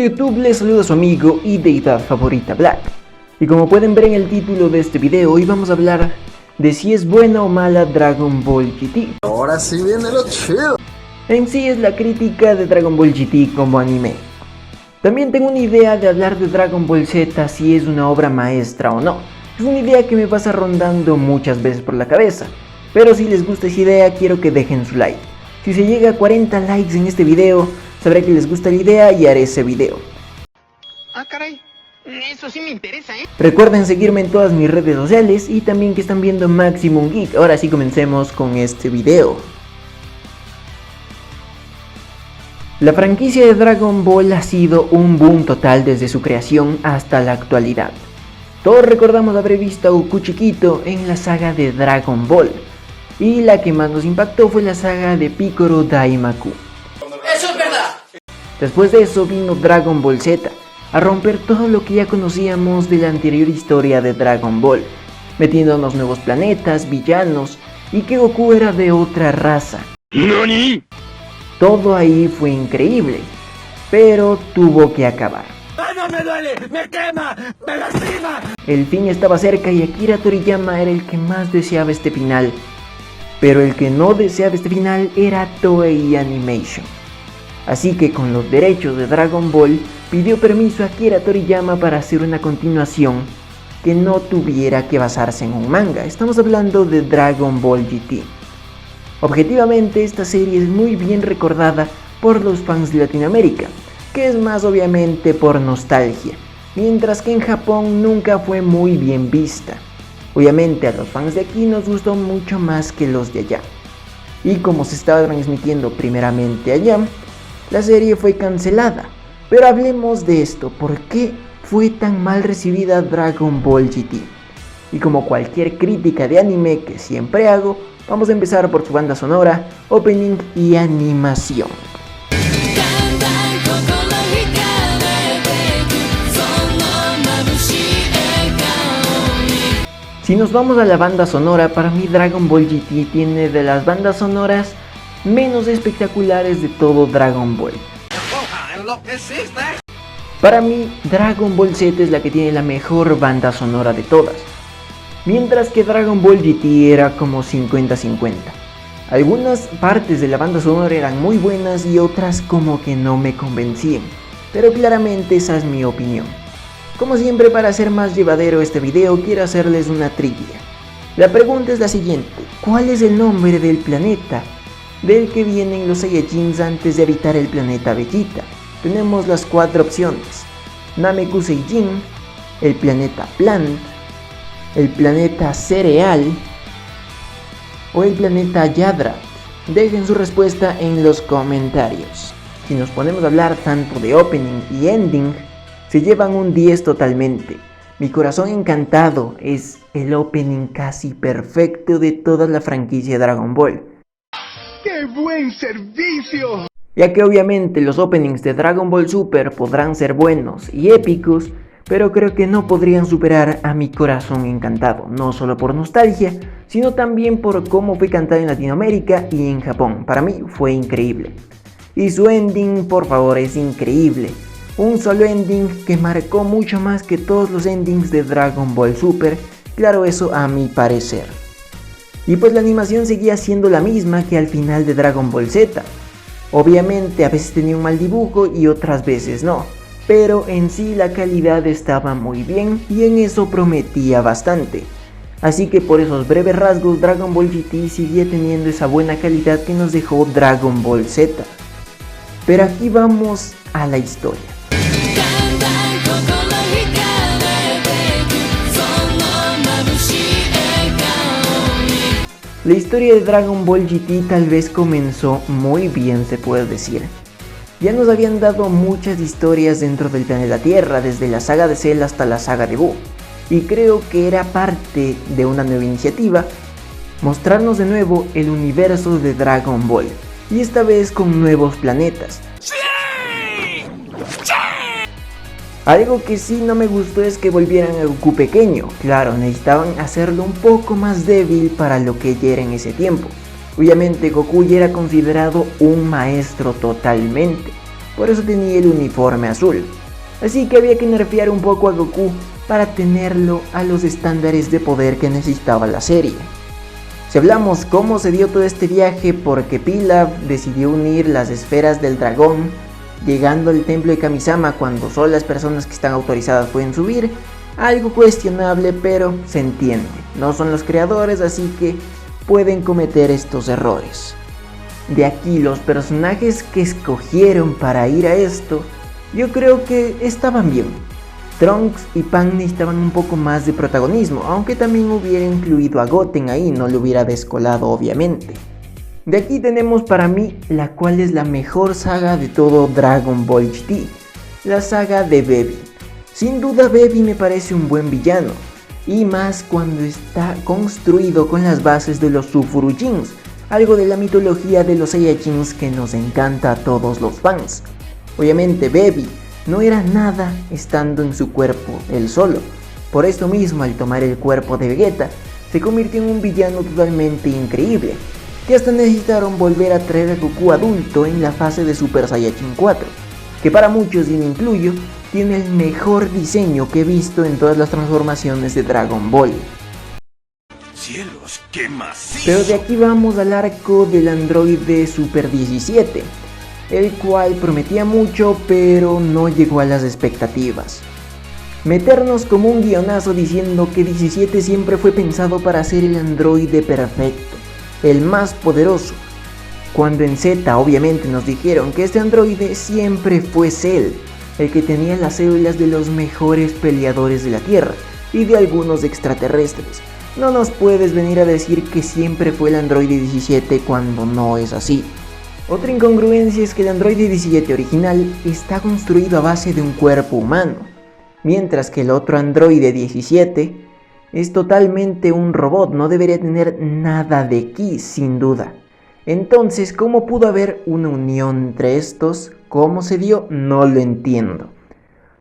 YouTube, les saluda su amigo y deidad favorita Black. Y como pueden ver en el título de este video, hoy vamos a hablar de si es buena o mala Dragon Ball GT. Ahora sí viene lo chido. En sí es la crítica de Dragon Ball GT como anime. También tengo una idea de hablar de Dragon Ball Z, si es una obra maestra o no. Es una idea que me pasa rondando muchas veces por la cabeza. Pero si les gusta esa idea, quiero que dejen su like. Si se llega a 40 likes en este video, sabré que les gusta la idea y haré ese video. Ah, caray, eso sí me interesa, Recuerden seguirme en todas mis redes sociales y también que están viendo Maximum Geek. Ahora sí comencemos con este video. La franquicia de Dragon Ball ha sido un boom total desde su creación hasta la actualidad. Todos recordamos haber visto a Goku chiquito en la saga de Dragon Ball. Y la que más nos impactó fue la saga de Piccolo Daimaku. ¡Eso es verdad! Después de eso vino Dragon Ball Z, a romper todo lo que ya conocíamos de la anterior historia de Dragon Ball, metiéndonos nuevos planetas, villanos, y que Goku era de otra raza. ¿Nani? Todo ahí fue increíble, pero tuvo que acabar. ¡Ah, no me duele! ¡Me quema! ¡Me lastima! El fin estaba cerca y Akira Toriyama era el que más deseaba este final. Pero el que no deseaba este final era Toei Animation. Así que con los derechos de Dragon Ball, pidió permiso a Akira Toriyama para hacer una continuación que no tuviera que basarse en un manga. Estamos hablando de Dragon Ball GT. Objetivamente, esta serie es muy bien recordada por los fans de Latinoamérica, que es más obviamente por nostalgia, mientras que en Japón nunca fue muy bien vista. Obviamente a los fans de aquí nos gustó mucho más que los de allá. Y como se estaba transmitiendo primeramente allá, la serie fue cancelada. Pero hablemos de esto, ¿por qué fue tan mal recibida Dragon Ball GT? Y como cualquier crítica de anime que siempre hago, vamos a empezar por su banda sonora, opening y animación. Si nos vamos a la banda sonora, para mí Dragon Ball GT tiene de las bandas sonoras menos espectaculares de todo Dragon Ball. Para mí, Dragon Ball Z es la que tiene la mejor banda sonora de todas, mientras que Dragon Ball GT era como 50-50. Algunas partes de la banda sonora eran muy buenas y otras como que no me convencían, pero claramente esa es mi opinión. Como siempre, para hacer más llevadero este video, quiero hacerles una trivia. La pregunta es la siguiente: ¿cuál es el nombre del planeta del que vienen los Saiyajins antes de habitar el planeta Vegeta? Tenemos las 4 opciones: Namekuseijin, el planeta Plant, el planeta Cereal o el planeta Yadrat. Dejen su respuesta en los comentarios. Si nos ponemos a hablar tanto de opening y ending, se llevan un 10 totalmente. Mi corazón encantado es el opening casi perfecto de toda la franquicia Dragon Ball. ¡Qué buen servicio! Ya que obviamente los openings de Dragon Ball Super podrán ser buenos y épicos, pero creo que no podrían superar a mi corazón encantado, no solo por nostalgia, sino también por cómo fue cantado en Latinoamérica y en Japón. Para mí fue increíble. Y su ending, por favor, es increíble. Un solo ending que marcó mucho más que todos los endings de Dragon Ball Super, claro, eso a mi parecer. Y pues la animación seguía siendo la misma que al final de Dragon Ball Z. Obviamente a veces tenía un mal dibujo y otras veces no, pero en sí la calidad estaba muy bien y en eso prometía bastante. Así que por esos breves rasgos Dragon Ball GT seguía teniendo esa buena calidad que nos dejó Dragon Ball Z. Pero aquí vamos a la historia. La historia de Dragon Ball GT tal vez comenzó muy bien, se puede decir. Ya nos habían dado muchas historias dentro del planeta Tierra, desde la saga de Cell hasta la saga de Buu, y creo que era parte de una nueva iniciativa, mostrarnos de nuevo el universo de Dragon Ball, y esta vez con nuevos planetas. Algo que sí no me gustó es que volvieran a Goku pequeño. Claro, necesitaban hacerlo un poco más débil para lo que ya era en ese tiempo. Obviamente Goku ya era considerado un maestro totalmente. por eso tenía el uniforme azul. Así que había que nerfear un poco a Goku para tenerlo a los estándares de poder que necesitaba la serie. Si hablamos cómo se dio todo este viaje, porque Pilaf decidió unir las esferas del dragón, llegando al templo de Kamisama cuando solo las personas que están autorizadas pueden subir, algo cuestionable, pero se entiende, no son los creadores, así que pueden cometer estos errores. De aquí los personajes que escogieron para ir a esto, yo creo que estaban bien. Trunks y Pan necesitaban un poco más de protagonismo, aunque también hubiera incluido a Goten ahí, no lo hubiera descolado obviamente. De aquí tenemos para mí la cual es la mejor saga de todo Dragon Ball GT, la saga de Baby. Sin duda Baby me parece un buen villano, y más cuando está construido con las bases de los Sufurujins, algo de la mitología de los Saiyajins que nos encanta a todos los fans. Obviamente Baby no era nada estando en su cuerpo él solo, por esto mismo al tomar el cuerpo de Vegeta se convirtió en un villano totalmente increíble, que hasta necesitaron volver a traer a Goku adulto en la fase de Super Saiyajin 4, que para muchos, y me incluyo, tiene el mejor diseño que he visto en todas las transformaciones de Dragon Ball. ¡Cielos, qué macizo! Pero de aquí vamos al arco del androide Super 17, el cual prometía mucho pero no llegó a las expectativas. Meternos como un guionazo diciendo que 17 siempre fue pensado para ser el androide perfecto, el más poderoso, cuando en Z obviamente nos dijeron que este androide siempre fue Cell, el que tenía las células de los mejores peleadores de la Tierra y de algunos extraterrestres. No nos puedes venir a decir que siempre fue el androide 17 cuando no es así. Otra incongruencia es que el androide 17 original está construido a base de un cuerpo humano, mientras que el otro androide 17 es totalmente un robot, no debería tener nada de ki sin duda. Entonces, ¿cómo pudo haber una unión entre estos? ¿Cómo se dio? No lo entiendo.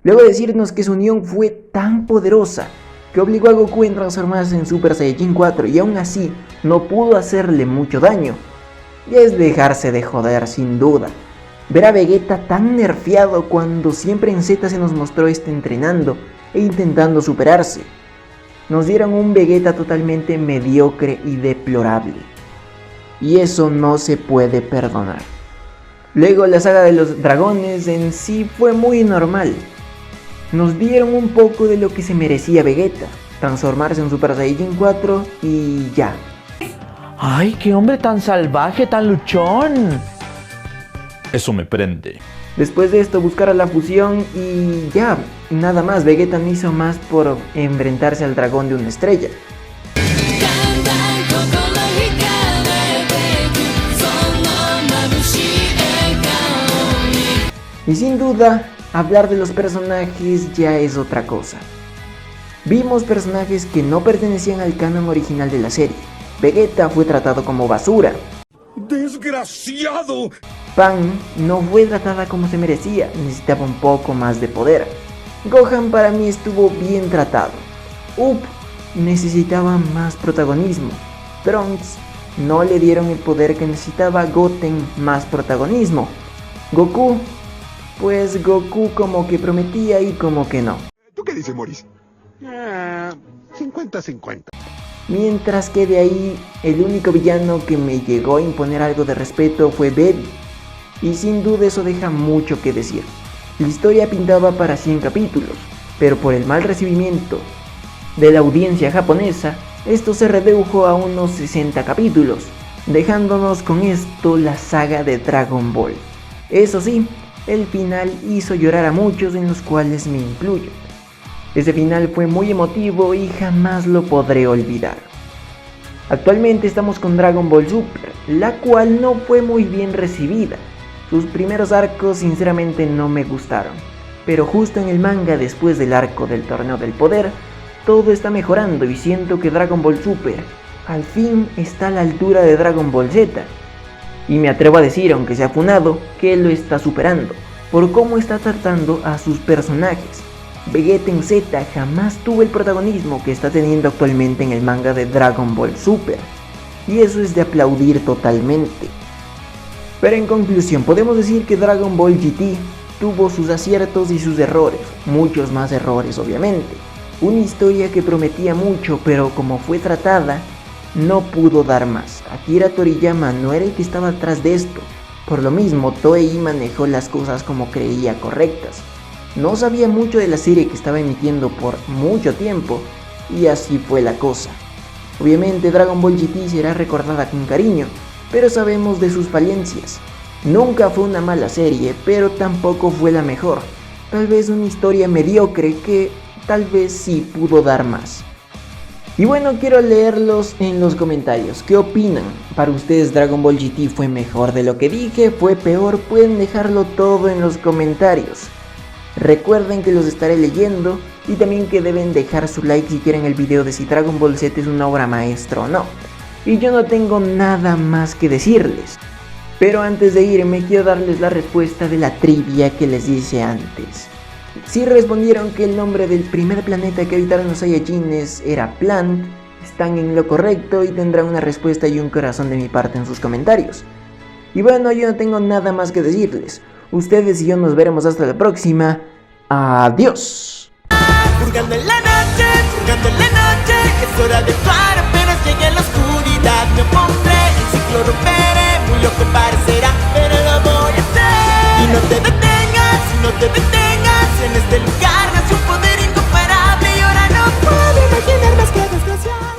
Luego de decirnos que su unión fue tan poderosa que obligó a Goku a transformarse en Super Saiyajin 4 y aún así no pudo hacerle mucho daño, y es dejarse de joder sin duda. Ver a Vegeta tan nerfeado cuando siempre en Z se nos mostró entrenando e intentando superarse. Nos dieron un Vegeta totalmente mediocre y deplorable, y eso no se puede perdonar. Luego la saga de los dragones en sí fue muy normal. Nos dieron un poco de lo que se merecía Vegeta, transformarse en Super Saiyajin 4 y ya. ¡Ay, qué hombre tan salvaje, tan luchón! Eso me prende. Después de esto buscaron la fusión y ya, nada más. Vegeta no hizo más por enfrentarse al dragón de una estrella. Y sin duda, hablar de los personajes ya es otra cosa. Vimos personajes que no pertenecían al canon original de la serie. Vegeta fue tratado como basura. ¡Desgraciado! Pan no fue tratada como se merecía, necesitaba un poco más de poder. Gohan para mí estuvo bien tratado. Up necesitaba más protagonismo. Trunks no le dieron el poder que necesitaba. Goten más protagonismo. Goku, pues Goku como que prometía y como que no. ¿Tú qué dices, Morris? 50-50. Mientras que de ahí el único villano que me llegó a imponer algo de respeto fue Baby. Y sin duda eso deja mucho que decir. La historia pintaba para 100 capítulos, pero por el mal recibimiento de la audiencia japonesa, esto se redujo a unos 60 capítulos, dejándonos con esto la saga de Dragon Ball. Eso sí, el final hizo llorar a muchos, en los cuales me incluyo. Ese final fue muy emotivo y jamás lo podré olvidar. Actualmente estamos con Dragon Ball Super, la cual no fue muy bien recibida. Sus primeros arcos sinceramente no me gustaron, pero justo en el manga, después del arco del Torneo del Poder, todo está mejorando y siento que Dragon Ball Super al fin está a la altura de Dragon Ball Z. Y me atrevo a decir, aunque sea funado, que lo está superando, por cómo está tratando a sus personajes. Vegeta en Z jamás tuvo el protagonismo que está teniendo actualmente en el manga de Dragon Ball Super, y eso es de aplaudir totalmente. Pero en conclusión, podemos decir que Dragon Ball GT tuvo sus aciertos y sus errores, muchos más errores obviamente. Una historia que prometía mucho, pero como fue tratada, no pudo dar más. Akira Toriyama no era el que estaba atrás de esto. Por lo mismo, Toei manejó las cosas como creía correctas. No sabía mucho de la serie que estaba emitiendo por mucho tiempo, y así fue la cosa. Obviamente Dragon Ball GT será recordada con cariño, pero sabemos de sus falencias. Nunca fue una mala serie, pero tampoco fue la mejor. Tal vez una historia mediocre que tal vez sí pudo dar más. Y bueno, quiero leerlos en los comentarios. ¿Qué opinan? ¿Para ustedes Dragon Ball GT fue mejor de lo que dije? ¿Fue peor? Pueden dejarlo todo en los comentarios. Recuerden que los estaré leyendo y también que deben dejar su like si quieren el video de si Dragon Ball Z es una obra maestra o no. Y yo no tengo nada más que decirles. Pero antes de irme quiero darles la respuesta de la trivia que les hice antes. Si respondieron que el nombre del primer planeta que habitaron los Saiyajines era Plant, están en lo correcto y tendrán una respuesta y un corazón de mi parte en sus comentarios. Y bueno, yo no tengo nada más que decirles. Ustedes y yo nos veremos hasta la próxima. Adiós. Hurgando en la noche, es hora de actuar, apenas llegue la oscuridad me opondré, el ciclo romperé, muy loco parecerá, pero lo voy a hacer. Y no te detengas, en este lugar nace un poder incomparable y ahora no puedo imaginar más que desgraciar.